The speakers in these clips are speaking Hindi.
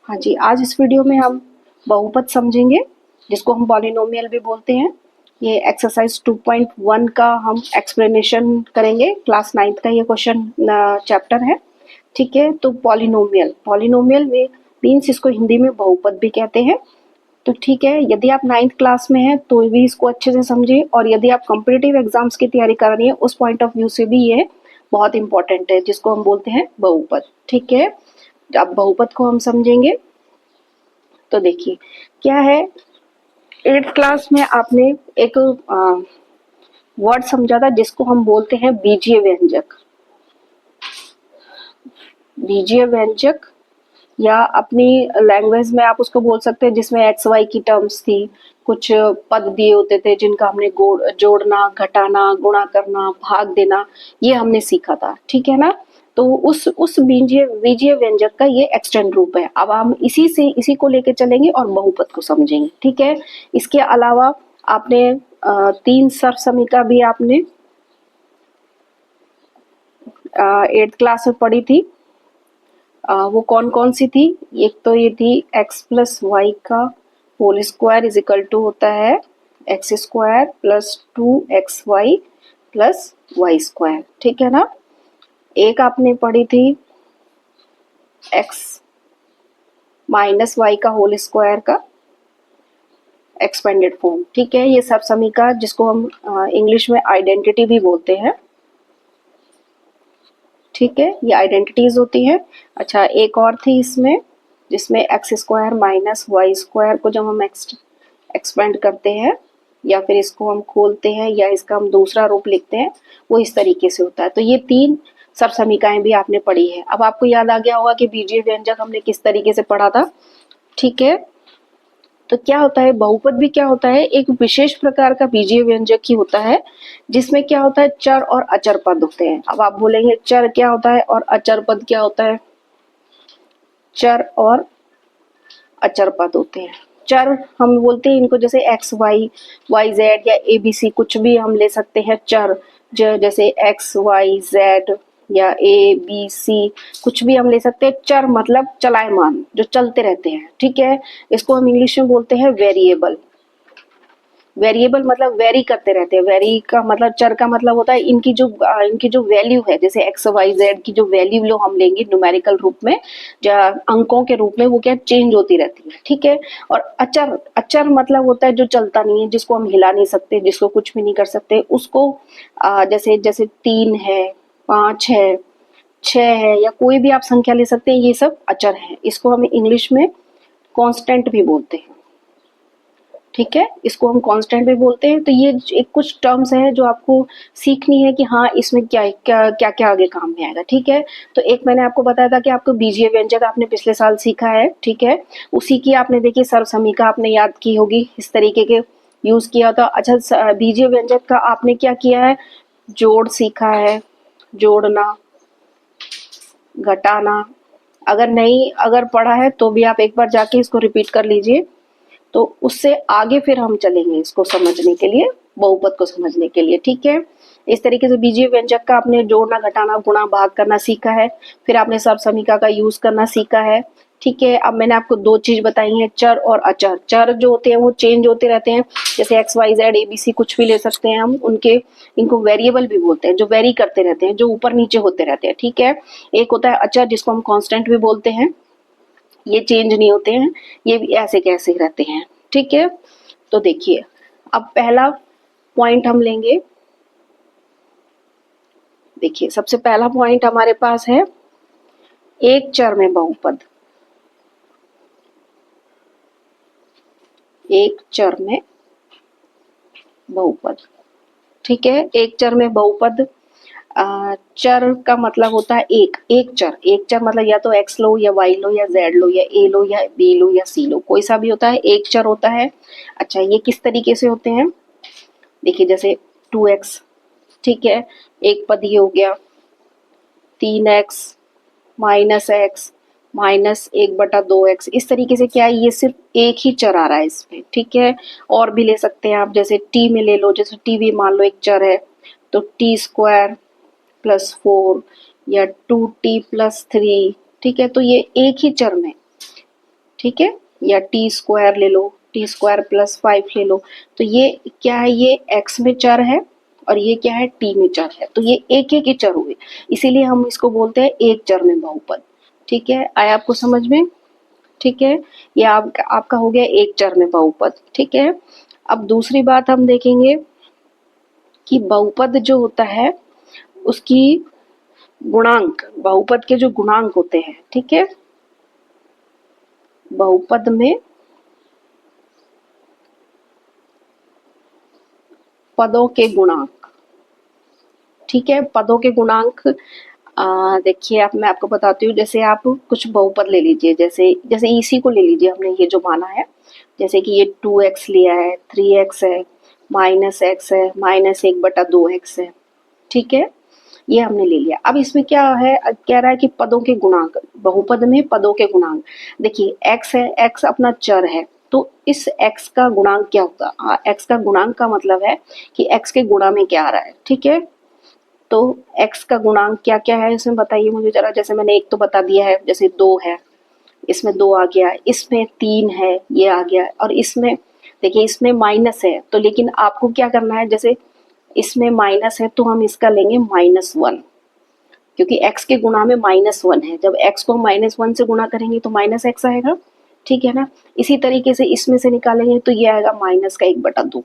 हाँ जी, आज इस वीडियो में हम बहुपद समझेंगे, जिसको हम पॉलिनोमियल भी बोलते हैं। ये एक्सरसाइज 2.1 का हम एक्सप्लेनेशन करेंगे। क्लास 9th का ये क्वेश्चन चैप्टर है। ठीक है, तो पॉलिनोमियल पॉलिनोमियल में मीन्स इसको हिंदी में बहुपद भी कहते हैं। तो ठीक है, यदि आप 9th क्लास में हैं तो भी इसको अच्छे से समझिए, और यदि आप कॉम्पिटिटिव एग्जाम्स की तैयारी कर रही हैं उस पॉइंट ऑफ व्यू से भी ये बहुत इंपॉर्टेंट है, जिसको हम बोलते हैं बहुपद। ठीक है, अब बहुपद को हम समझेंगे। तो देखिए क्या है, 8th क्लास में आपने एक वर्ड समझा था जिसको हम बोलते हैं बीजीय व्यंजक। बीजीय व्यंजक या अपनी लैंग्वेज में आप उसको बोल सकते हैं जिसमें एक्स वाई की टर्म्स थी, कुछ पद दिए होते थे जिनका हमने जोड़ना, घटाना, गुणा करना, भाग देना, ये हमने सीखा था। ठीक है ना, तो उस बीजीय बीजीय व्यंजक का ये एक्सटेंड रूप है। अब हम इसी को लेके चलेंगे और बहुपद को समझेंगे। ठीक है, इसके अलावा आपने 3 सर्वसमीका भी आपने 8th क्लास में पढ़ी थी। वो कौन कौन सी थी? एक तो ये थी x प्लस वाई का whole square is equal to होता है x square plus 2xy plus y square. ठीक है ना, एक आपने पढ़ी थी x माइनस वाई का होल स्क्वायर का एक्सपेंडेड फॉर्म। ठीक है, ये सब समीका जिसको हम इंग्लिश में आइडेंटिटी भी बोलते हैं। ठीक है, ये आइडेंटिटीज होती हैं। अच्छा, एक और थी इसमें जिसमें x square minus y square को जब हम एक्सपेंड करते हैं या फिर इसको हम खोलते हैं या इसका हम दूसरा रूप लिखते हैं, वो इस तरीके से होता है। तो ये 3 सब समीकाएं भी आपने पढ़ी है। अब आपको याद आ गया होगा कि बीजीय व्यंजक हमने किस तरीके से पढ़ा था। ठीक है, तो क्या होता है, बहुपद भी क्या होता है, एक विशेष प्रकार का बीजीय व्यंजक ही होता है जिसमें क्या होता है, चर और अचर पद होते हैं। अब आप बोलेंगे चर क्या होता है और अचर पद क्या होता है? चर और अचर पद होते हैं। चर हम बोलते हैं इनको, जैसे एक्स वाई, वाई जेड या ए बी सी कुछ भी हम ले सकते हैं चर, जैसे एक्स वाई जेड या ए बी सी कुछ भी हम ले सकते हैं। चर मतलब चलायमान, जो चलते रहते हैं। ठीक है, इसको हम इंग्लिश में बोलते हैं वेरिएबल। वेरिएबल मतलब वेरी करते रहते हैं। वेरी का मतलब, चर का मतलब होता है इनकी जो वैल्यू है, जैसे एक्स वाई जेड की जो वैल्यू लो हम लेंगे न्यूमेरिकल रूप में, अंकों के रूप में, वो क्या चेंज होती रहती है। ठीक है, और अचर अचर मतलब होता है जो चलता नहीं है, जिसको हम हिला नहीं सकते, जिसको कुछ भी नहीं कर सकते, उसको जैसे जैसे 3 है, 5 है, 6 है, या कोई भी आप संख्या ले सकते हैं, ये सब अचर है। इसको हम इंग्लिश में कांस्टेंट भी बोलते हैं। ठीक है, इसको हम कांस्टेंट भी बोलते हैं। तो ये एक कुछ टर्म्स है जो आपको सीखनी है कि हाँ इसमें क्या क्या क्या क्या आगे काम में आएगा। ठीक है, तो एक मैंने आपको बताया था कि आपको बीजीय व्यंजक आपने पिछले साल सीखा है। ठीक है, उसी की आपने देखिए सर्वसमीका आपने याद की होगी, इस तरीके के यूज किया था। अच्छा, बीजीय व्यंजक का आपने क्या किया है, जोड़ सीखा है, जोड़ना, घटाना। अगर पढ़ा है तो भी आप एक बार जाके इसको रिपीट कर लीजिए, तो उससे आगे फिर हम चलेंगे इसको समझने के लिए, बहुपद को समझने के लिए। ठीक है, इस तरीके से बीजीय व्यंजक का आपने जोड़ना, घटाना, गुणा, भाग करना सीखा है। फिर आपने सर्वसमीका का यूज करना सीखा है। ठीक है, अब मैंने आपको 2 चीज बताई हैं, चर और अचर। चर जो होते हैं वो चेंज होते रहते हैं, जैसे x y z a b c कुछ भी ले सकते हैं हम, इनको वेरिएबल भी बोलते हैं, जो वेरी करते रहते हैं, जो ऊपर नीचे होते रहते हैं। ठीक है, एक होता है अचर जिसको हम कांस्टेंट भी बोलते हैं, ये चेंज नहीं होते हैं, ये भी ऐसे कैसे रहते हैं। ठीक है, तो देखिए अब पहला पॉइंट हम लेंगे। देखिए सबसे पहला पॉइंट हमारे पास है एक चर में बहुपद। एक चर में बहुपद। ठीक है, एक चर में बहुपद, चर का मतलब होता है एक चर। एक चर मतलब या तो एक्स लो या वाई लो या जेड लो या ए लो या बी लो या सी लो, कोई सा भी होता है, एक चर होता है। अच्छा, ये किस तरीके से होते हैं, देखिए जैसे 2x। ठीक है, एक पद ये हो गया 3x minus x minus 1/2x। इस तरीके से क्या है, ये सिर्फ एक ही चर आ रहा है इसमें। ठीक है, और भी ले सकते हैं आप, जैसे t में ले लो, जैसे t भी मान लो एक चर है, तो t² प्लस 4 या 2t प्लस 3। ठीक है, तो ये एक ही चर में ठीक है, या टी स्क्वायर ले लो, टी स्क्वायर प्लस 5 ले लो। तो ये क्या है, ये एक्स में चर है और ये क्या है, टी में चर है। तो ये एक एक ही चर हुए, इसीलिए हम इसको बोलते हैं एक चर में बहुपद। ठीक है, आया आपको समझ में? ठीक है, ये आपका हो गया एक चर में बहुपद। ठीक है, अब दूसरी बात हम देखेंगे कि बहुपद जो होता है उसकी गुणांक, बहुपद के जो गुणांक होते हैं, ठीक है, बहुपद में पदों के गुणांक। ठीक है, पदों के गुणांक देखिए, आप मैं आपको बताती हूँ। जैसे आप कुछ बहुपद ले लीजिए, जैसे जैसे इसी को ले लीजिए, हमने ये जो माना है, जैसे कि ये 2x लिया है, 3x है, -x है, -1/2x है। ठीक है, ये हमने ले लिया। अब इसमें क्या है, कह रहा है कि पदों के गुणांक, बहुपद में पदों के गुणांक। देखिए x है, x अपना चर है, तो इस x का गुणांक क्या होगा? x का गुणांक का मतलब है कि x के गुणा में क्या आ रहा है। ठीक है, तो x का गुणांक क्या क्या है इसमें बताइए मुझे जरा। जैसे मैंने एक तो बता दिया है, जैसे 2 है, इसमें 2 आ गया, इसमें 3 है, ये आ गया, और इसमें देखिए इसमें माइनस है, तो लेकिन आपको क्या करना है, जैसे इसमें माइनस है तो हम इसका लेंगे -1, क्योंकि x के गुणा में -1 है। जब x को -1 से गुणा करेंगे तो -x आएगा। ठीक है ना, इसी तरीके से इसमें से निकालेंगे तो ये आएगा -1/2।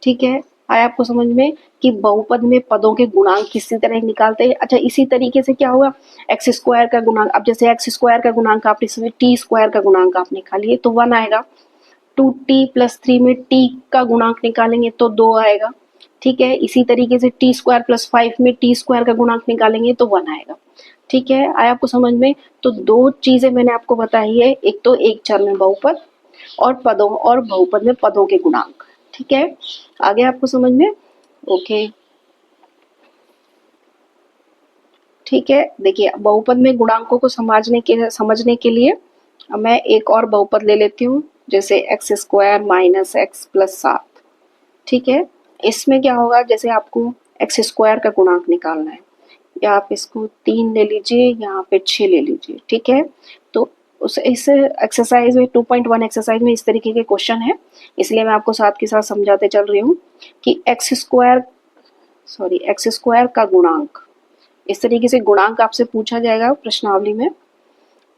ठीक है, आया आपको समझ में कि बहुपद में पदों के गुणांक किसी तरह निकालते हैं। अच्छा, इसी तरीके से क्या होगा, एक्स स्क्वायर का गुणांक। अब जैसे एक्स स्क्वायर का गुणांक आपने इसमें टी स्क्वायर का गुणांक आप निकालिए तो 1 आएगा। 2t+3 में t का गुणांक निकालेंगे तो 2 आएगा। ठीक है, इसी तरीके से टी स्क्वायर प्लस 5 में टी स्क्वायर का गुणांक निकालेंगे तो 1 आएगा। ठीक है, आया आपको समझ में? तो दो चीजें मैंने आपको बताई है, एक तो एक चर में बहुपद और पदों और बहुपद में पदों के गुणांक। ठीक है, आगे आपको समझ में? ओके, ठीक है। देखिए बहुपद में गुणांकों को समझने के लिए मैं एक और बहुपद ले लेती हूँ, जैसे x square minus x plus 7। ठीक है, इसमें क्या होगा, जैसे आपको एक्स स्क्वायर का गुणांक निकालना है, या आप इसको 3 ले लीजिए, यहाँ पे 6 ले लीजिए। ठीक है, तो उस इस एक्सरसाइज में 2.1 एक्सरसाइज में इस तरीके के क्वेश्चन है, इसलिए मैं आपको साथ के साथ समझाते चल रही हूँ कि एक्स स्क्वायर का गुणांक, इस तरीके से गुणांक आपसे पूछा जाएगा प्रश्नावली में।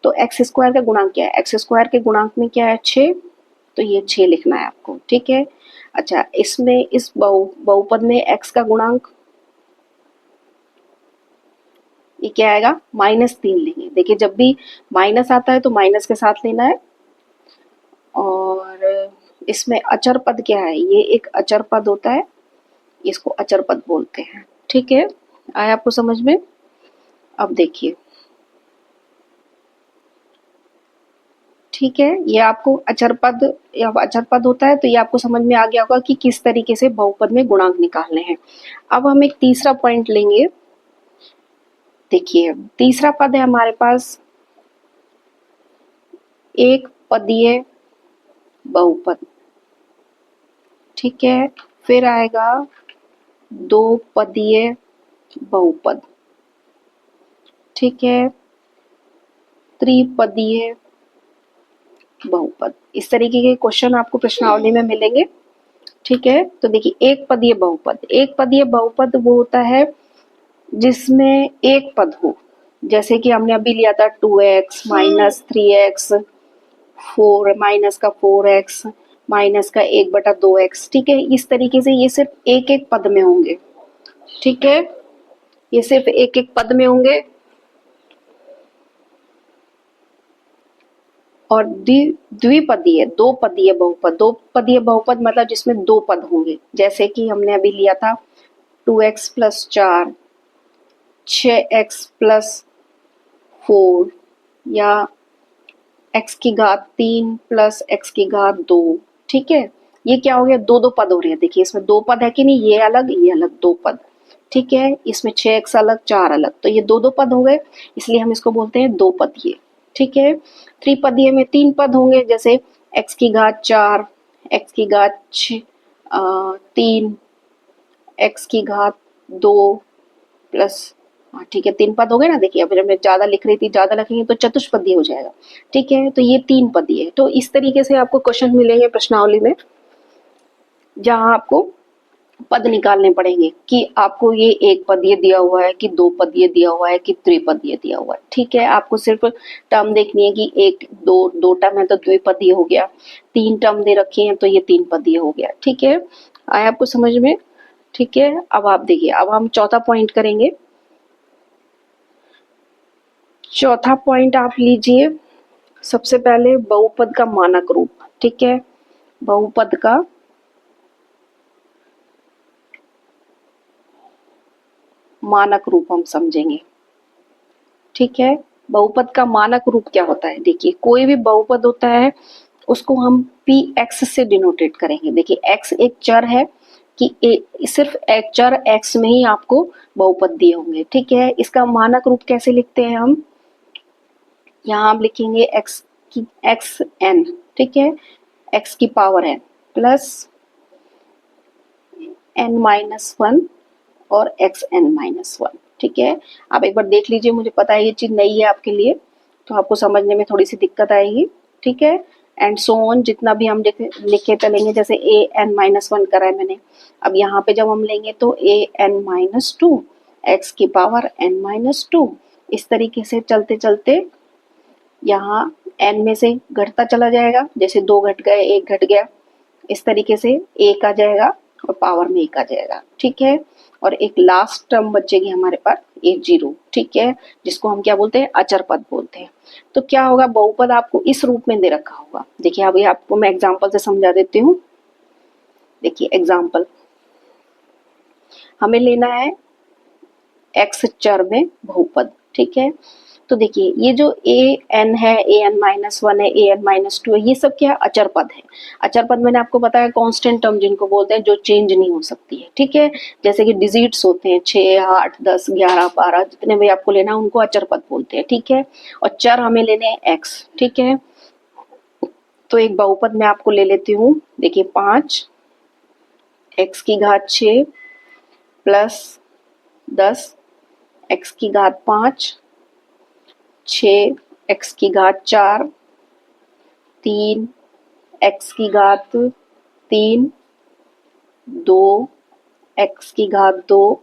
तो एक्स स्क्वायर का गुणांक क्या है, एक्स स्क्वायर के गुणांक में क्या है, 6, तो ये 6 लिखना है आपको। ठीक है, अच्छा, इसमें इस बहुपद में एक्स का गुणांक ये क्या आएगा, -3 लेंगे। देखिए जब भी माइनस आता है तो माइनस के साथ लेना है। और इसमें अचर पद क्या है, ये एक अचर पद होता है, इसको अचर पद बोलते हैं। ठीक है, आया आपको समझ में? अब देखिए, ठीक है, ये आपको अचर पद होता है, तो ये आपको समझ में आ गया होगा कि किस तरीके से बहुपद में गुणांक निकालने हैं। अब हम एक तीसरा पॉइंट लेंगे। देखिए तीसरा पद है हमारे पास एक पदीय बहुपद। ठीक है, फिर आएगा दो पदीय बहुपद। ठीक है, त्रिपदीय बहुपद। इस तरीके के क्वेश्चन आपको प्रश्नावली में मिलेंगे। ठीक है, तो देखिए एक पदीय बहुपद, एक पदीय बहुपद वो होता है जिसमें एक पद हो, जैसे कि हमने अभी लिया था 2x -3x, 4 माइनस का 4x, माइनस का 1/2x। ठीक है, इस तरीके से ये सिर्फ एक एक पद में होंगे। ठीक है, ये सिर्फ एक एक पद में होंगे। और द्विपदीय, दो पदीय बहुपद, दो पदीय बहुपद मतलब जिसमें दो पद होंगे, जैसे कि हमने अभी लिया था 2x + 4, 6x + 4, या x³ + x³। ठीक है, ये क्या हो गया, दो दो पद हो रहे हैं। देखिए इसमें दो पद है कि नहीं, ये अलग दो पद। ठीक है, इसमें 6x अलग 4 अलग, तो ये दो दो पद हो गए, इसलिए हम इसको बोलते हैं दो पदीय। ठीक है, त्रिपदीय में 3 पद होंगे, जैसे x³, x³, 3, x³, 2 प्लस हाँ ठीक है, 3 पद हो गए ना। देखिए अब जब मैं ज्यादा लिख रही थी, ज्यादा लिखेंगे तो चतुष्पदी हो जाएगा। ठीक है, तो ये 3 पदी है। तो इस तरीके से आपको क्वेश्चन मिलेंगे प्रश्नावली में, जहां आपको पद निकालने पड़ेंगे कि आपको ये एक पद ये दिया हुआ है, कि 2 पद ये दिया हुआ है, कि त्रिपद ये दिया हुआ है। ठीक है, आपको सिर्फ टर्म देखनी है कि एक दो टर्म है तो द्विपदीय हो गया, 3 टर्म दे रखे हैं तो ये 3 पदीय हो गया। ठीक है, आया आपको समझ में? ठीक है, अब आप देखिए, अब हम चौथा पॉइंट करेंगे। चौथा पॉइंट आप लीजिए, सबसे पहले बहुपद का मानक रूप। ठीक है, बहुपद का मानक रूप हम समझेंगे। ठीक है, बहुपद का मानक रूप क्या होता है? देखिए कोई भी बहुपद होता है उसको हम पी एक्स से डिनोटेट करेंगे। देखिए एक्स एक चर है, कि सिर्फ एक चर एक्स में ही आपको बहुपद दिए होंगे। ठीक है, इसका मानक रूप कैसे लिखते हैं हम? यहाँ हम लिखेंगे एक्स एन। ठीक है, एक्स की power n plus n minus one और एक्स एन माइनस वन। ठीक है, आप एक बार देख लीजिए, मुझे पता है ये चीज नई है आपके लिए, तो आपको समझने में थोड़ी सी दिक्कत आएगी। ठीक है, एंड सो ऑन, जितना भी हम लिखे चलेंगे, जैसे ए एन माइनस वन करा है मैंने, अब यहाँ पे जब हम लेंगे तो A N minus two x की पावर एन माइनस टू, इस तरीके से चलते चलते यहाँ एन में से घटता चला जाएगा, जैसे 2 घट गए, 1 घट गया, इस तरीके से एक आ जाएगा और पावर में 1 आ जाएगा। ठीक है, और एक लास्ट टर्म बचेगी हमारे पास, एक जीरो। ठीक है, जिसको हम क्या बोलते हैं? अचर पद बोलते हैं। तो क्या होगा? बहुपद आपको इस रूप में दे रखा होगा। देखिए अभी आपको मैं एग्जाम्पल से समझा देती हूँ। देखिए एग्जाम्पल, हमें लेना है एक्स चर में बहुपद। ठीक है, तो देखिए ये जो ए एन है, ए एन माइनस वन है, ए एन माइनस टू है, ये सब क्या है? अचर पद है। अचर पद मैंने आपको बताया कांस्टेंट टर्म जिनको बोलते हैं, जो चेंज नहीं हो सकती है। ठीक है, जैसे कि डिजिट्स होते हैं 6, 8, 10, 11, 12, जितने भी आपको लेना है उनको अचर पद बोलते हैं। ठीक है, और चर हमें लेने हैं एक्स। ठीक है, तो एक बहुपद मैं आपको ले लेती हूँ। देखिए 5 एक्स की घात 6 प्लस 10 एक्स की घात 5, 6 एक्स की घात 4, 3 एक्स की घात 3, 2 एक्स की घात 2।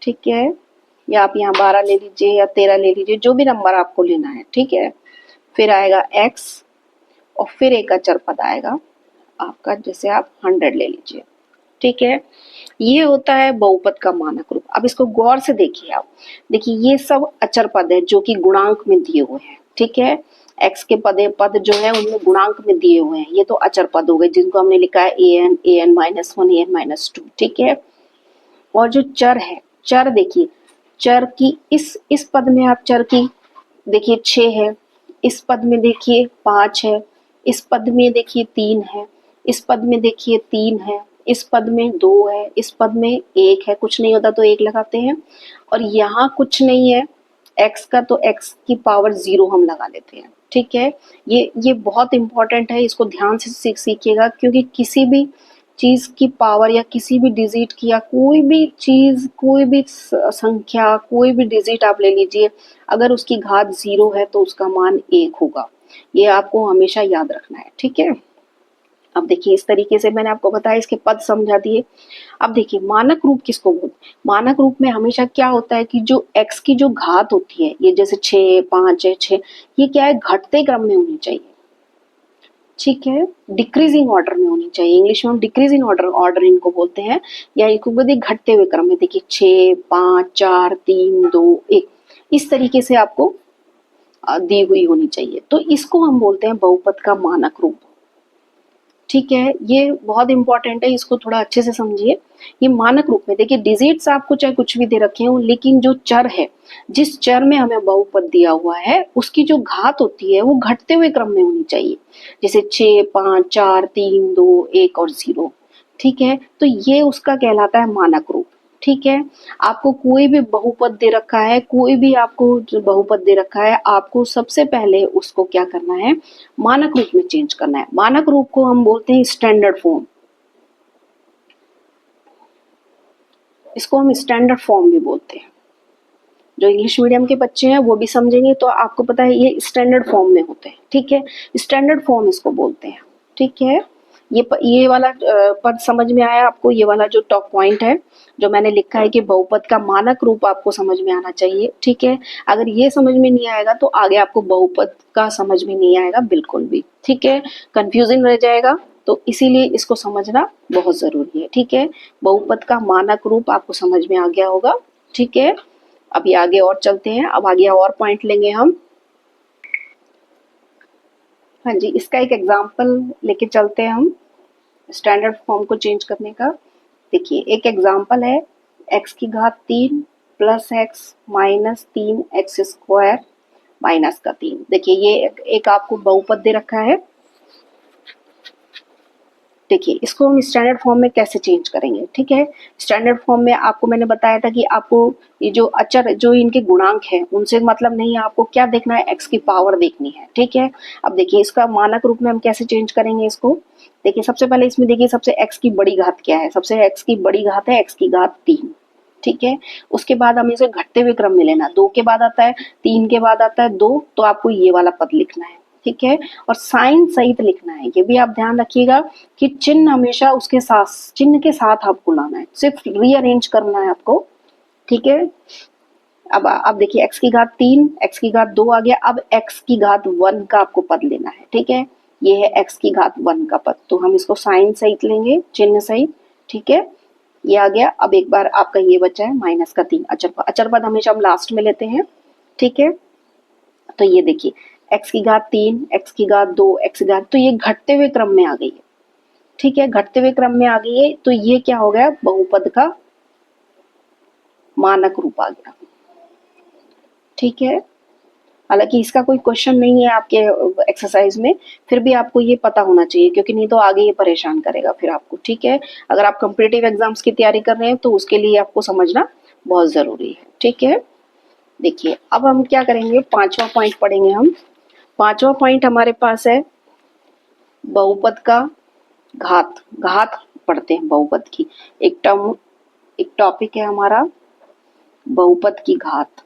ठीक है, या आप यहाँ 12 ले लीजिए या 13 ले लीजिए, जो भी नंबर आपको लेना है। ठीक है, फिर आएगा एक्स और फिर एक अचर पद आएगा आपका, जैसे आप 100 ले लीजिए। ठीक है, ये होता है बहुपद का मानक रूप। अब इसको गौर से देखिए आप, देखिए ये सब अचर पद है जो कि गुणांक में दिए हुए हैं। ठीक है, एक्स के पद जो है उनमें गुणांक में दिए हुए हैं, ये तो अचर पद हो गए जिनको हमने लिखा है A N minus one, A N minus two. ठीक है, और जो चर है, चर देखिए, चर की इस पद में आप चर की देखिए 6 है, इस पद में देखिए 5 है, इस पद में देखिए 3 है, इस पद में देखिए 3 है, इस पद में 2 है, इस पद में 1 है। कुछ नहीं होता तो 1 लगाते हैं, और यहाँ कुछ नहीं है एक्स का, तो एक्स की पावर 0 हम लगा लेते हैं। ठीक है, ये बहुत इंपॉर्टेंट है, इसको ध्यान से सीखिएगा, क्योंकि किसी भी चीज की पावर या किसी भी डिजिट की या कोई भी चीज, कोई भी संख्या, कोई भी डिजिट आप ले लीजिए, अगर उसकी घात 0 है तो उसका मान 1 होगा। ये आपको हमेशा याद रखना है। ठीक है, अब देखिए इस तरीके से मैंने आपको बताया, इसके पद समझा दिए। अब देखिए मानक रूप किसको बोलते हैं? मानक रूप में हमेशा क्या होता है कि जो एक्स की जो घात होती है, ये जैसे 6, 5 है, 6, ये क्या है? घटते क्रम में होनी चाहिए। ठीक है, डिक्रीजिंग ऑर्डर में होनी चाहिए। इंग्लिश में हम डिक्रीजिंग ऑर्डर इनको बोलते हैं, या इनको बोलते हैं घटते हुए क्रम में। देखिए 6, 5, 4, 3, 2, 1, इस तरीके से आपको दी हुई होनी चाहिए। तो इसको हम बोलते हैं बहुपद का मानक रूप। ठीक है, ये बहुत इंपॉर्टेंट है, इसको थोड़ा अच्छे से समझिए। ये मानक रूप में देखिए डिजिट्स आपको चाहे कुछ भी दे रखे हो, लेकिन जो चर है, जिस चर में हमें बहुपद दिया हुआ है, उसकी जो घात होती है वो घटते हुए क्रम में होनी चाहिए, जैसे 6, 5, 4, 3, 2, 1 और 0। ठीक है, तो ये उसका कहलाता है मानक रूप। ठीक है, आपको कोई भी बहुपद दे रखा है, कोई भी आपको जो बहुपद दे रखा है, आपको सबसे पहले उसको क्या करना है? मानक रूप में चेंज करना है। मानक रूप को हम बोलते हैं स्टैंडर्ड फॉर्म, इसको हम स्टैंडर्ड फॉर्म भी बोलते हैं। जो इंग्लिश मीडियम के बच्चे हैं वो भी समझेंगे, तो आपको पता है ये स्टैंडर्ड फॉर्म में होते हैं, ठीक है, स्टैंडर्ड फॉर्म इसको बोलते हैं, ठीक है। ये वाला पद समझ में आया आपको, ये वाला जो टॉप पॉइंट है जो मैंने लिखा है कि बहुपद का मानक रूप आपको समझ में आना चाहिए, ठीक है। अगर ये समझ में नहीं आएगा तो आगे आपको बहुपद का समझ में नहीं आएगा बिल्कुल भी, ठीक है, कंफ्यूजन रह जाएगा, तो इसीलिए इसको समझना बहुत जरूरी है, ठीक है। बहुपद का मानक रूप आपको समझ में आ गया होगा, ठीक है। अभी आगे और चलते हैं, अब आगे और पॉइंट लेंगे हम। हाँ जी, इसका एक एग्जाम्पल लेके चलते हैं हम स्टैंडर्ड फॉर्म को चेंज करने का। देखिए एक एग्जाम्पल है, x की घात 3 plus x minus 3x² minus का 3। देखिए ये एक आपको बहुपद दे रखा है। देखिए इसको हम स्टैंडर्ड फॉर्म में कैसे चेंज करेंगे, ठीक है। स्टैंडर्ड फॉर्म में आपको मैंने बताया था कि आपको ये जो अचर जो इनके गुणांक है उनसे मतलब नहीं है, आपको क्या देखना है, x की पावर देखनी है, ठीक है। अब देखिए इसका मानक रूप में हम कैसे चेंज करेंगे इसको। देखिए सबसे पहले इसमें देखिए सबसे x की बड़ी घात क्या है, सबसे x की बड़ी घात है x की घात 3, ठीक है। उसके बाद हमें इसे घटते हुए क्रम में लेना, 2 के बाद आता है 3 के बाद आता है 2, तो आपको ये वाला पद लिखना है, ठीक है, और साइन सहित लिखना है। ये भी आप ध्यान रखिएगा कि चिन्ह हमेशा उसके साथ, चिन्ह के साथ आपको लाना है, सिर्फ रीअरेंज करना है आपको, ठीक है। अब देखिए x की घात 3 x की घात 2 आ गया, अब x की घात 1 का आपको पद लेना है, ठीक है। ये है x की घात 1 का पद, तो हम इसको साइन सहित लेंगे, चिन्ह सहित, ठीक है। ये आ गया। अब एक बार आपका ये बचा है माइनस का 3 अचर पद, अचर पद हमेशा हम लास्ट में लेते हैं, ठीक है। तो ये देखिए x की घात 3 x की घात 2 x की घात, तो ये घटते हुए क्रम में आ गई है, ठीक है, घटते हुए क्रम में आ गई है, तो ये क्या हो गया, बहुपद का मानक रूप आ गया, ठीक है। हालांकि इसका कोई क्वेश्चन नहीं है आपके एक्सरसाइज में, फिर भी आपको ये पता होना चाहिए, क्योंकि नहीं तो आगे ये परेशान करेगा फिर आपको, ठीक है। अगर आप कॉम्पिटिटिव एग्जाम्स की तैयारी कर रहे हैं तो उसके लिए आपको समझना बहुत जरूरी है, ठीक है। देखिए अब हम क्या करेंगे, पांचवा पॉइंट पढ़ेंगे हम। पांचवा पॉइंट हमारे पास है बहुपद का घात, घात पढ़ते हैं बहुपद की। एक टॉपिक है हमारा बहुपद की घात।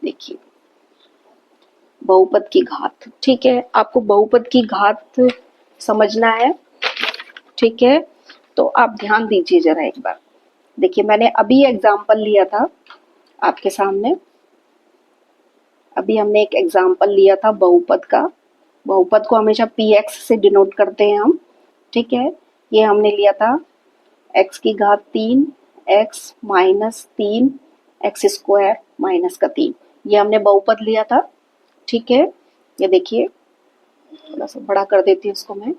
देखिए बहुपद की घात, ठीक है, आपको बहुपद की घात समझना है, ठीक है। तो आप ध्यान दीजिए जरा एक बार। देखिए मैंने अभी एग्जाम्पल लिया था आपके सामने, अभी हमने एक एग्जाम्पल लिया था बहुपद का। बहुपद को हमेशा px से डिनोट करते हैं हम, ठीक है। ये हमने लिया था x की घात 3 x माइनस 3 x² माइनस का 3, ये हमने बहुपद लिया था, ठीक है। ये देखिए थोड़ा सा बड़ा कर देती हूँ इसको मैं,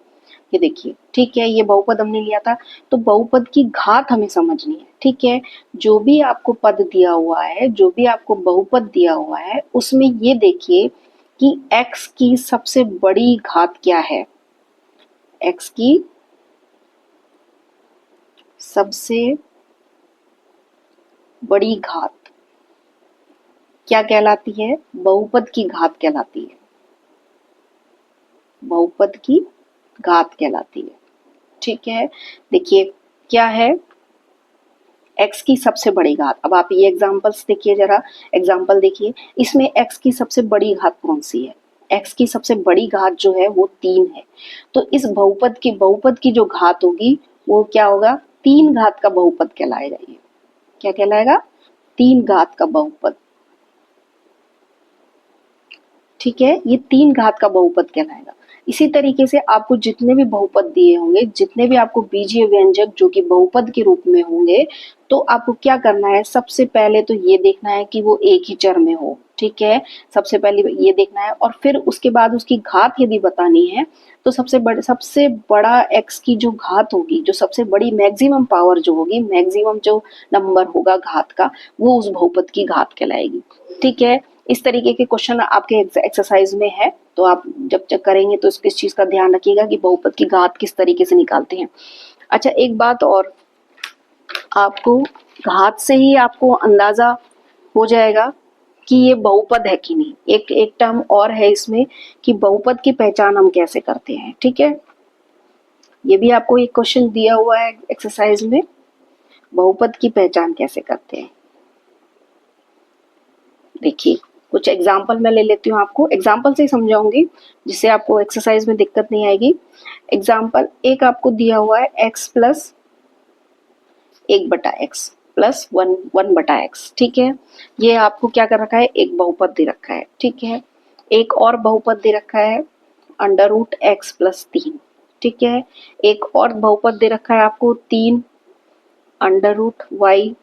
ये देखिए, ठीक है, ये बहुपद हमने लिया था। तो बहुपद की घात हमें समझनी है, ठीक है। जो भी आपको पद दिया हुआ है, जो भी आपको बहुपद दिया हुआ है, उसमें ये देखिए कि x की सबसे बड़ी घात क्या है, x की सबसे बड़ी घात क्या कहलाती है, बहुपद की घात कहलाती है, बहुपद की घात कहलाती है, ठीक है। देखिए क्या है, x की सबसे बड़ी घात। अब आप ये एग्जांपल्स देखिए जरा, एग्जांपल देखिए, इसमें x की सबसे बड़ी घात कौन सी है, x की सबसे बड़ी घात जो है वो 3 है। तो इस बहुपद की जो घात होगी वो क्या होगा, 3 घात का बहुपद कहलाएगा। ये क्या कहलाएगा, 3 घात का बहुपद, ठीक है, ये 3 घात का बहुपद कहलाएगा। इसी तरीके से आपको जितने भी बहुपद दिए होंगे, जितने भी आपको बीजीय व्यंजक जो कि बहुपद के रूप में होंगे, तो आपको क्या करना है, सबसे पहले तो ये देखना है कि वो एक ही चर में हो, ठीक है, सबसे पहले ये देखना है। और फिर उसके बाद उसकी घात यदि बतानी है तो सबसे बड़ा x की जो घात होगी, जो सबसे बड़ी मैक्सिमम पावर जो होगी, मैक्सिमम जो नंबर होगा घात का, वो उस बहुपद की घात कहलाएगी, ठीक है। इस तरीके के क्वेश्चन आपके एक्सरसाइज में है, तो आप जब चेक करेंगे तो इस चीज का ध्यान रखिएगा कि बहुपद की घात किस तरीके से निकालते हैं। अच्छा एक बात और, आपको घात से ही आपको अंदाजा हो जाएगा कि ये बहुपद है कि नहीं। एक टर्म और है इसमें कि बहुपद की पहचान हम कैसे करते हैं, ठीक है। ये भी आपको एक क्वेश्चन दिया हुआ है एक्सरसाइज में, बहुपद की पहचान कैसे करते हैं। देखिए कुछ एग्जाम्पल मैं ले लेती हूँ, आपको एग्जाम्पल से ही समझाऊंगी जिससे आपको एक्सरसाइज में दिक्कत नहीं आएगी। एग्जाम्पल एक आपको दिया हुआ है x plus 1/x plus 1/x, ठीक है। ये आपको क्या कर रखा है, एक बहुपद दे रखा है, ठीक है। एक और बहुपद दे रखा है √x प्लस 3, ठीक है। एक और बहुपद दे रखा है आपको 3 √y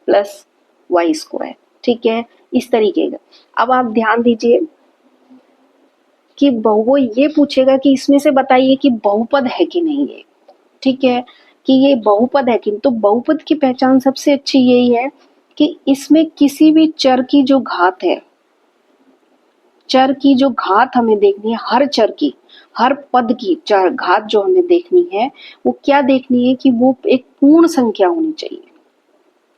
प्लस y², ठीक है। इस तरीके का अब आप ध्यान दीजिए कि वो ये पूछेगा कि इसमें से बताइए कि बहुपद है कि नहीं है, ठीक है, कि ये बहुपद है कि नहीं। तो बहुपद की पहचान सबसे अच्छी यही है कि इसमें किसी भी चर की जो घात है, चर की जो घात हमें देखनी है, हर चर की, हर पद की चर घात जो हमें देखनी है, वो क्या देखनी है कि वो एक पूर्ण संख्या होनी चाहिए।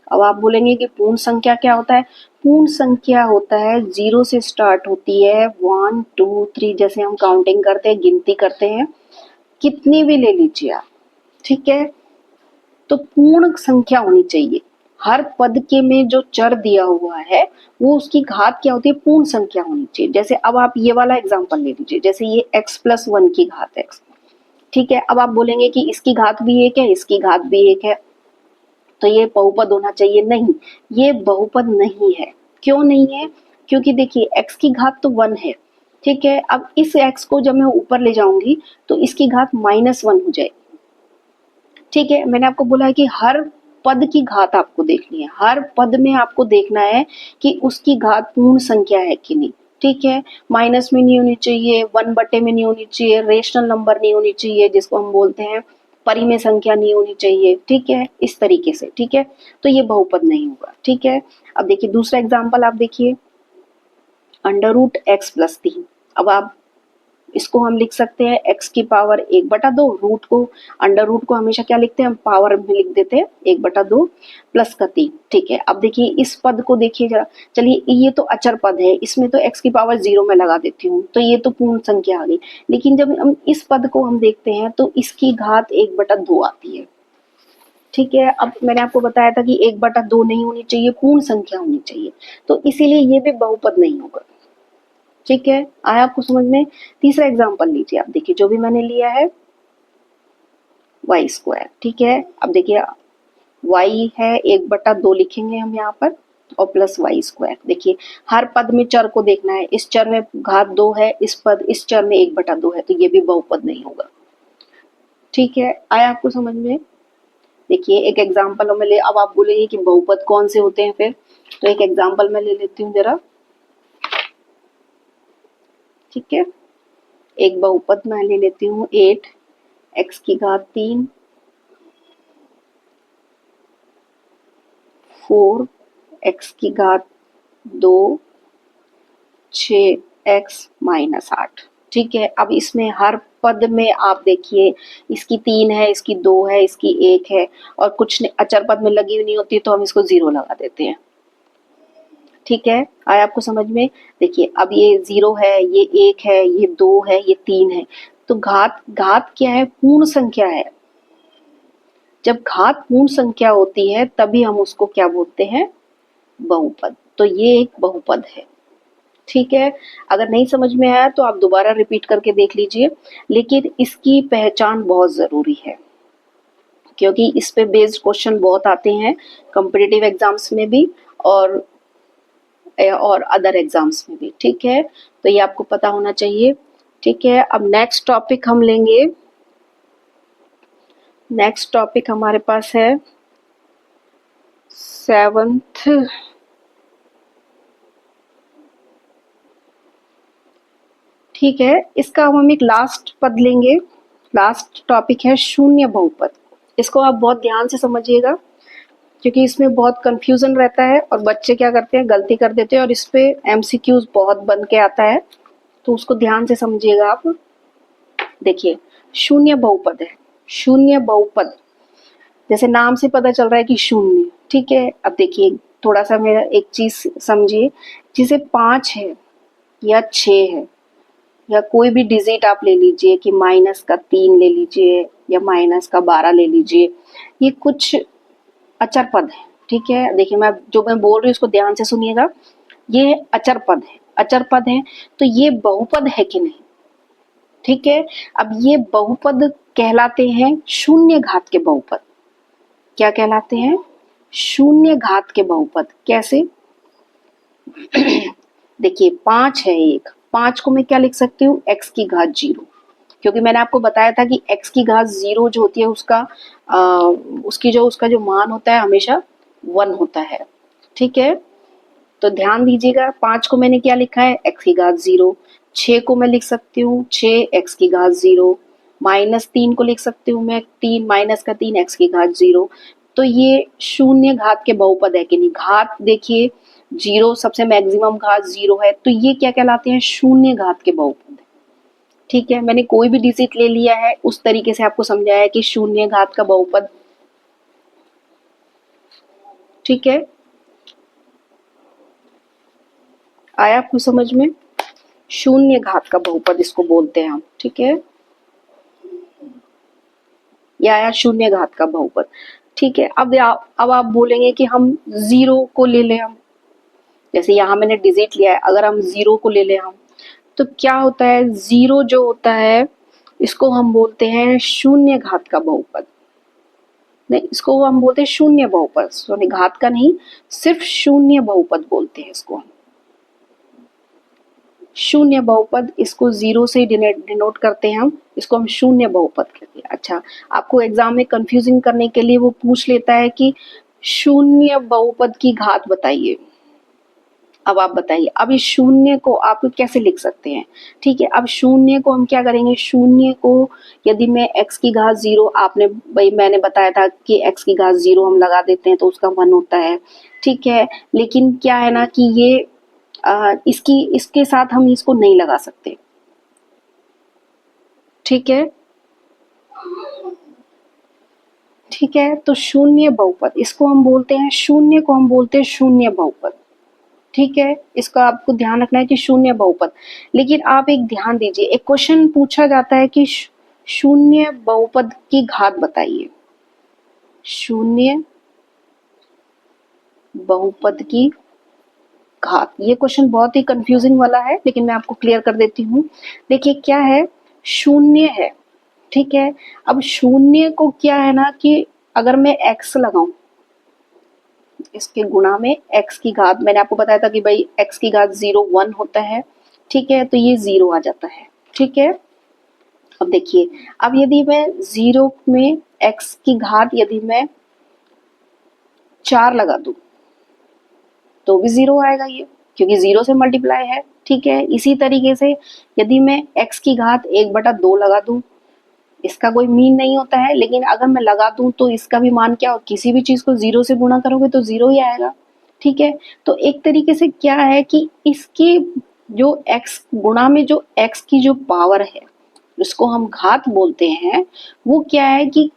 अब आप बोलेंगे कि पूर्ण संख्या क्या होता है। पूर्ण संख्या होता है 0 से स्टार्ट होती है, 1 2 3 जैसे हम काउंटिंग करते हैं, गिनती करते हैं, कितनी भी ले लीजिए आप, ठीक है। तो पूर्ण संख्या होनी चाहिए। हर पद के में जो चर दिया हुआ है वो उसकी घात क्या होती है, पूर्ण संख्या होनी चाहिए। जैसे अब आप ये वाला एग्जांपल ले लीजिए, जैसे ये x प्लस 1 की घात x, ठीक है। अब आप बोलेंगे कि इसकी घात भी एक है, इसकी घात भी एक है, तो ये बहुपद होना चाहिए। नहीं, ये बहुपद नहीं है। क्यों नहीं है, क्योंकि देखिए x की घात तो 1 है, ठीक है। अब इस x को जब मैं ऊपर ले जाऊंगी तो इसकी घात -1 हो जाएगी, ठीक है। मैंने आपको बोला है कि हर पद की घात आपको देखनी है, हर पद में आपको देखना है कि उसकी घात पूर्ण संख्या है कि नहीं, ठीक है। माइनस में नहीं होनी चाहिए, 1/, में नहीं होनी चाहिए, रेशनल नंबर नहीं होनी चाहिए जिसको हम बोलते हैं, परिमेय संख्या नहीं होनी चाहिए, ठीक है, इस तरीके से, ठीक है। तो ये बहुपद नहीं होगा, ठीक है। अब देखिए दूसरा एग्जाम्पल आप देखिए, √x प्लस 3। अब आप इसको हम लिख सकते हैं x की पावर 1/2, रूट को, अंडर रूट को हमेशा क्या लिखते हैं हम, पावर में लिख देते हैं 1/2 प्लस का 3, ठीक है। अब देखिए इस पद को देखिए जरा, चलिए ये तो अचर पद है, इसमें तो x की पावर 0 में लगा देती हूँ, तो ये तो पूर्ण संख्या आ गई। लेकिन जब हम इस पद को हम देखते हैं तो इसकी घात 1/2 आती है, ठीक है। अब मैंने आपको बताया था कि 1/2 नहीं होनी चाहिए, पूर्ण संख्या होनी चाहिए, तो इसीलिए ये भी बहुपद नहीं होगा, ठीक है। आया आपको समझ में। तीसरा एग्जांपल लीजिए आप, देखिए जो भी मैंने लिया है y², ठीक है। अब देखिए y है 1/2 लिखेंगे हम यहाँ पर, और प्लस y²। देखिए हर पद में चर को देखना है, इस चर में घात 2 है, इस चर में 1/2 है, तो ये भी बहुपद नहीं होगा, ठीक है। आया आपको समझ में। देखिए एक एग्जाम्पल में ले, अब आप बोलेंगे कि बहुपद कौन से होते हैं फिर, तो एक एग्जाम्पल मैं ले लेती हूँ जरा, ठीक है। एक बहुपद मैं ले लेती हूँ 8 x की घात 3 4 x की घात 2 6 x -8, ठीक है। अब इसमें हर पद में आप देखिए, इसकी 3 है, इसकी 2 है, इसकी 1 है, और कुछ अचर पद में लगी हुई नहीं होती तो हम इसको 0 लगा देते हैं, ठीक है। आया आपको समझ में। देखिए अब ये 0 है, ये 1 है, ये 2 है, ये 3 है, तो घात घात क्या है, पूर्ण संख्या है। जब घात पूर्ण संख्या होती है तभी हम उसको क्या बोलते हैं, बहुपद। तो ये एक बहुपद है, ठीक है। अगर नहीं समझ में आया तो आप दोबारा रिपीट करके देख लीजिए, लेकिन इसकी पहचान बहुत जरूरी है क्योंकि इस पे बेस्ड क्वेश्चन बहुत आते हैं कॉम्पिटिटिव एग्जाम्स में भी और अदर एग्जाम्स में भी, ठीक है। तो ये आपको पता होना चाहिए, ठीक है। अब नेक्स्ट टॉपिक हम लेंगे, नेक्स्ट टॉपिक हमारे पास है 7th, ठीक है। इसका हम एक लास्ट पद लेंगे, लास्ट टॉपिक है शून्य बहुपद। इसको आप बहुत ध्यान से समझिएगा क्योंकि इसमें बहुत कंफ्यूजन रहता है और बच्चे क्या करते हैं, गलती कर देते हैं, और इस पे एमसीक्यूज बहुत बन के आता है, तो उसको ध्यान से समझिएगा आप। देखिए शून्य बहुपद है, शून्य बहुपद जैसे नाम से पता चल रहा है कि शून्य, ठीक है। अब देखिए थोड़ा सा मेरा एक चीज समझिए, जिसे 5 है या 6 है या कोई भी डिजिट आप ले लीजिए कि -3 ले लीजिए या -12 ले लीजिए, ये कुछ अचर पद है। ठीक है, देखिए मैं जो मैं बोल रही हूँ उसको ध्यान से सुनिएगा। ये अचर पद है, अचर पद है, तो ये बहुपद है कि नहीं? ठीक है, अब ये बहुपद कहलाते हैं शून्य घात के बहुपद। क्या कहलाते हैं? शून्य घात के बहुपद। कैसे? देखिए 5 है, एक 5 को मैं क्या लिख सकती हूँ? x की घात 0, क्योंकि मैंने आपको बताया था कि x की घात 0 जो होती है उसका उसका जो मान होता है हमेशा 1 होता है। ठीक है, तो ध्यान दीजिएगा 5 को मैंने क्या लिखा है? x की घात 0। 6 को मैं लिख सकती हूँ 6 x की घात 0। -3 को लिख सकती हूँ मैं 3 माइनस का 3 x की घात 0। तो ये शून्य घात के बहुपद है कि नहीं? घात देखिए 0 सबसे मैक्सिमम घात 0 है, तो ये क्या कहलाते हैं? शून्य घात के बहुपद। ठीक है, मैंने कोई भी डिजिट ले लिया है उस तरीके से आपको समझाया है कि शून्य घात का बहुपद। ठीक है, आया आपको समझ में? शून्य घात का बहुपद इसको बोलते हैं हम। ठीक है, या आया शून्य घात का बहुपद। ठीक है, अब आप बोलेंगे कि हम 0 को ले लें हम, जैसे यहाँ मैंने डिजिट लिया है, अगर हम 0 को ले लें हम, तो क्या होता है? 0 जो होता है इसको हम बोलते हैं शून्य घात का बहुपद। नहीं, इसको हम बोलते हैं शून्य बहुपद, सॉरी घात का नहीं, सिर्फ शून्य बहुपद बोलते हैं इसको हम। शून्य बहुपद, इसको 0 से डिनोट करते हैं हम, इसको हम शून्य बहुपद कहते हैं। अच्छा, आपको एग्जाम में कंफ्यूजिंग करने के लिए वो पूछ लेता है कि शून्य बहुपद की घात बताइए। अब आप बताइए, अब इस शून्य को आप कैसे लिख सकते हैं? ठीक है, अब शून्य को हम क्या करेंगे? शून्य को यदि मैं x की घात 0, आपने भाई मैंने बताया था कि x की घात 0 हम लगा देते हैं तो उसका 1 होता है। ठीक है, लेकिन क्या है ना कि ये इसके साथ हम इसको नहीं लगा सकते। ठीक है, ठीक है, तो शून्य बहुपद इसको हम बोलते हैं, शून्य को हम बोलते हैं शून्य बहुपद। ठीक है, इसका आपको ध्यान रखना है कि शून्य बहुपद। लेकिन आप एक ध्यान दीजिए, एक क्वेश्चन पूछा जाता है कि शून्य बहुपद की घात बताइए। शून्य बहुपद की घात, ये क्वेश्चन बहुत ही कंफ्यूजिंग वाला है, लेकिन मैं आपको क्लियर कर देती हूँ। देखिए क्या है, शून्य है। ठीक है, अब शून्य को क्या है ना कि अगर मैं x लगाऊं, इसके गुणा में x की घात, मैंने आपको बताया था कि भाई x की घात 0 1 होता है। ठीक है, तो ये 0 आ जाता है। ठीक है, अब देखिए, अब यदि मैं 0 में x की घात यदि मैं 4 लगा दूं तो भी 0 आएगा ये, क्योंकि 0 से मल्टीप्लाई है। ठीक है, इसी तरीके से यदि मैं x की घात 1/2 लगा दूं, इसका कोई मीन नहीं होता है, लेकिन अगर मैं लगा दूं तो इसका भी मान क्या हो, किसी भी चीज को 0 से गुणा करोगे तो 0 ही आएगा। ठीक है, तो एक तरीके से क्या है कि इसकी जो x गुणा में जो x की जो पावर है, जिसको हम घात बोलते हैं, वो क्या है कि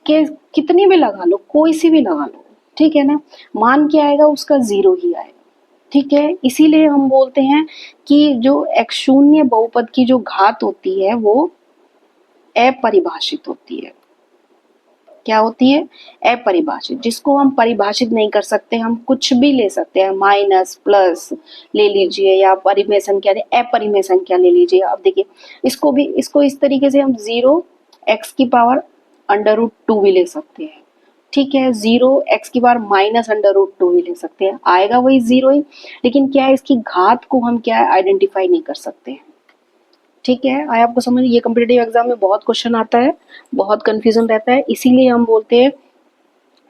कितनी भी लगा लो, कोई सी भी लगा लो। ठीक है ना, मान क्या आएगा? उसका 0 ही आएगा। ठीक है, इसीलिए हम बोलते हैं कि जो x शून्य बहुपद की जो घात होती है वो अपरिभाषित होती है। क्या होती है? अपरिभाषित, जिसको हम परिभाषित नहीं कर सकते, हम कुछ भी ले सकते हैं, माइनस प्लस ले लीजिए या परिमेय संख्या, अपरिमेय संख्या ले लीजिए। अब देखिए, इसको इस तरीके से हम 0 x की पावर √2 भी ले सकते हैं। ठीक है, 0 x की पावर -√2 भी ले सकते हैं, आएगा वही 0 ही, लेकिन क्या है, इसकी घात को हम क्या आइडेंटिफाई नहीं कर सकते हैं। ठीक है, आया आपको समझ? ये कॉम्पिटिटिव एग्जाम में बहुत क्वेश्चन आता है, बहुत कंफ्यूजन रहता है, इसीलिए हम बोलते हैं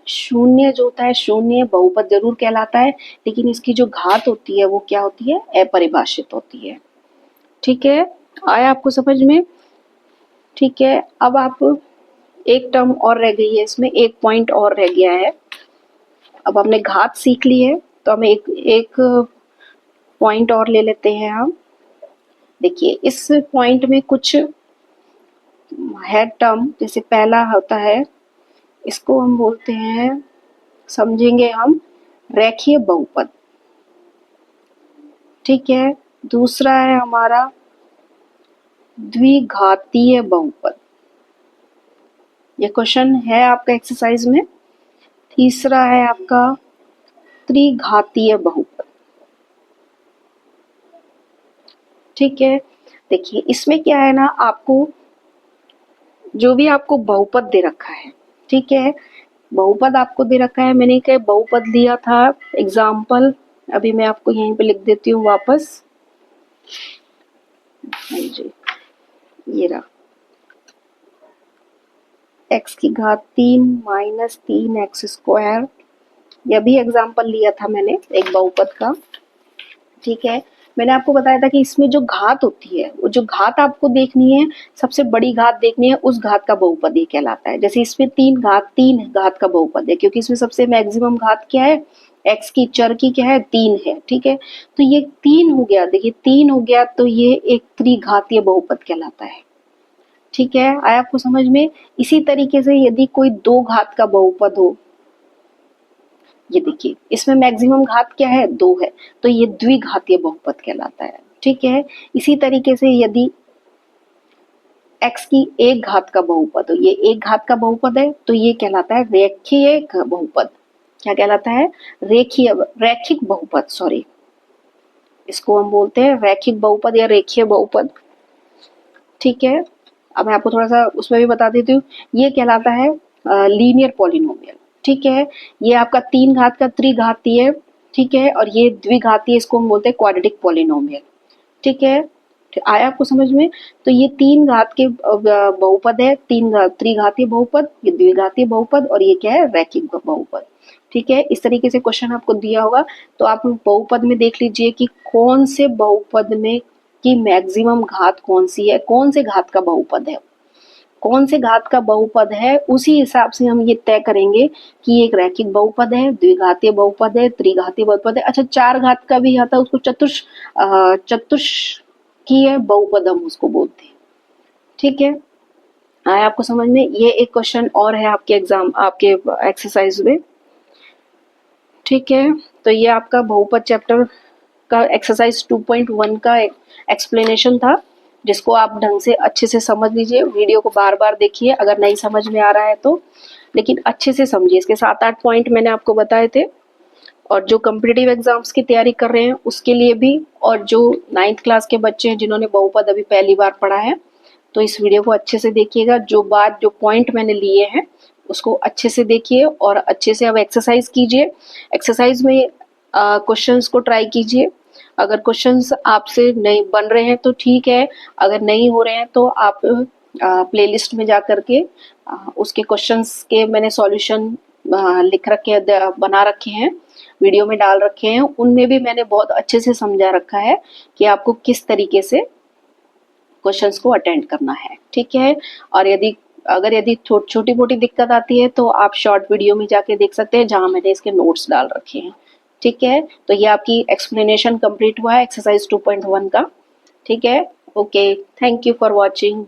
शून्य जो होता है शून्य बहुपद जरूर कहलाता है, लेकिन इसकी जो घात होती है वो क्या होती है? अपरिभाषित होती है। ठीक है, आया आपको समझ में? ठीक है, अब आप एक टर्म और रह गई है इसमें, एक पॉइंट और रह गया है। अब हमने घात सीख ली है, तो हम एक पॉइंट और ले लेते हैं हम। देखिए, इस पॉइंट में कुछ है टर्म, जैसे पहला होता है, इसको हम बोलते हैं, समझेंगे हम, रेखीय बहुपद। ठीक है, दूसरा है हमारा द्विघातीय बहुपद। ये क्वेश्चन है आपका एक्सरसाइज में। तीसरा है आपका त्रिघातीय बहुपद। ठीक है, देखिए इसमें क्या है ना, आपको जो भी आपको बहुपद दे रखा है, ठीक है, बहुपद आपको दे रखा है, मैंने क्या बहुपद लिया था एग्जाम्पल, अभी मैं आपको यहीं पे लिख देती हूँ वापस। हाँ जी, ये रहा x की घात 3 माइनस 3x², यह भी एग्जाम्पल लिया था मैंने एक बहुपद का। ठीक है, मैंने आपको बताया था कि इसमें जो घात होती है, वो जो घात आपको देखनी है, सबसे बड़ी घात देखनी है, उस घात का बहुपद ये कहलाता है। जैसे इसमें 3 घात का बहुपद है, क्योंकि इसमें सबसे मैक्सिमम घात क्या है, x की चर की क्या है, 3 है। ठीक है, तो ये 3 हो गया, देखिए 3 हो गया, तो ये एक त्रिघातीय बहुपद कहलाता है। ठीक है, आया आपको समझ में। इसी तरीके से यदि कोई 2 घात का बहुपद हो, ये देखिए इसमें मैक्सिमम घात क्या है, 2 है, तो ये द्विघातीय बहुपद कहलाता है। ठीक है, इसी तरीके से यदि x की 1 घात का बहुपद हो, ये 1 घात का बहुपद है, तो ये कहलाता है रेखीय बहुपद। क्या कहलाता है, रैखिक बहुपद, सॉरी, इसको हम बोलते हैं रैखिक बहुपद या रेखीय बहुपद। ठीक है, अब मैं आपको थोड़ा सा उसमें भी बता देती हूँ, ये कहलाता है लीनियर पॉलिनोमियल। ठीक है, ये आपका 3 घात का त्रिघातीय, ठीक है, और ये द्विघातीय, इसको हम बोलते हैं क्वाड्रेटिक पॉलिनोमियल। ठीक है, आया आपको समझ में। तो ये 3 घात के बहुपद है, त्रिघातीय बहुपद, ये द्विघातीय बहुपद, और ये क्या है, रैखिक बहुपद। ठीक है, इस तरीके से क्वेश्चन आपको दिया होगा, तो आप बहुपद में देख लीजिए कि कौन से बहुपद में की मैक्सिमम घात कौन सी है, कौन से घात का बहुपद है, कौन से घात का बहुपद है, उसी हिसाब से हम ये तय करेंगे कि एक रैखिक बहुपद है, द्विघातीय बहुपद है, त्रिघातीय बहुपद है। अच्छा, 4 घात का भी आता है, उसको चतुष्कीय बहुपद हम उसको बोलते हैं। ठीक है, आया आपको समझ में। ये एक क्वेश्चन और है आपके एग्जाम, आपके एक्सरसाइज में। ठीक है, तो ये आपका बहुपद चैप्टर का एक्सरसाइज 2.1 का एक्सप्लेनेशन था, जिसको आप ढंग से अच्छे से समझ लीजिए। वीडियो को बार बार देखिए अगर नहीं समझ में आ रहा है तो, लेकिन अच्छे से समझिए। इसके 7-8 पॉइंट मैंने आपको बताए थे, और जो कॉम्पिटिटिव एग्जाम्स की तैयारी कर रहे हैं उसके लिए भी, और जो 9th क्लास के बच्चे हैं जिन्होंने बहुपद अभी पहली बार पढ़ा है, तो इस वीडियो को अच्छे से देखिएगा। जो पॉइंट मैंने लिए हैं उसको अच्छे से देखिए, और अच्छे से अब एक्सरसाइज कीजिए। एक्सरसाइज में क्वेश्चंस को ट्राई कीजिए। अगर क्वेश्चंस आपसे नहीं बन रहे हैं तो ठीक है, अगर नहीं हो रहे हैं तो आप प्लेलिस्ट में जा करके उसके क्वेश्चंस के मैंने सॉल्यूशन लिख रखे, बना रखे हैं, वीडियो में डाल रखे हैं, उनमें भी मैंने बहुत अच्छे से समझा रखा है कि आपको किस तरीके से क्वेश्चंस को अटेंड करना है। ठीक है, और यदि छोटी मोटी दिक्कत आती है तो आप शॉर्ट वीडियो में जाके देख सकते हैं, जहां मैंने इसके नोट्स डाल रखे हैं। ठीक है, तो ये आपकी एक्सप्लेनेशन कंप्लीट हुआ है एक्सरसाइज 2.1 का। ठीक है, okay, thank you for watching.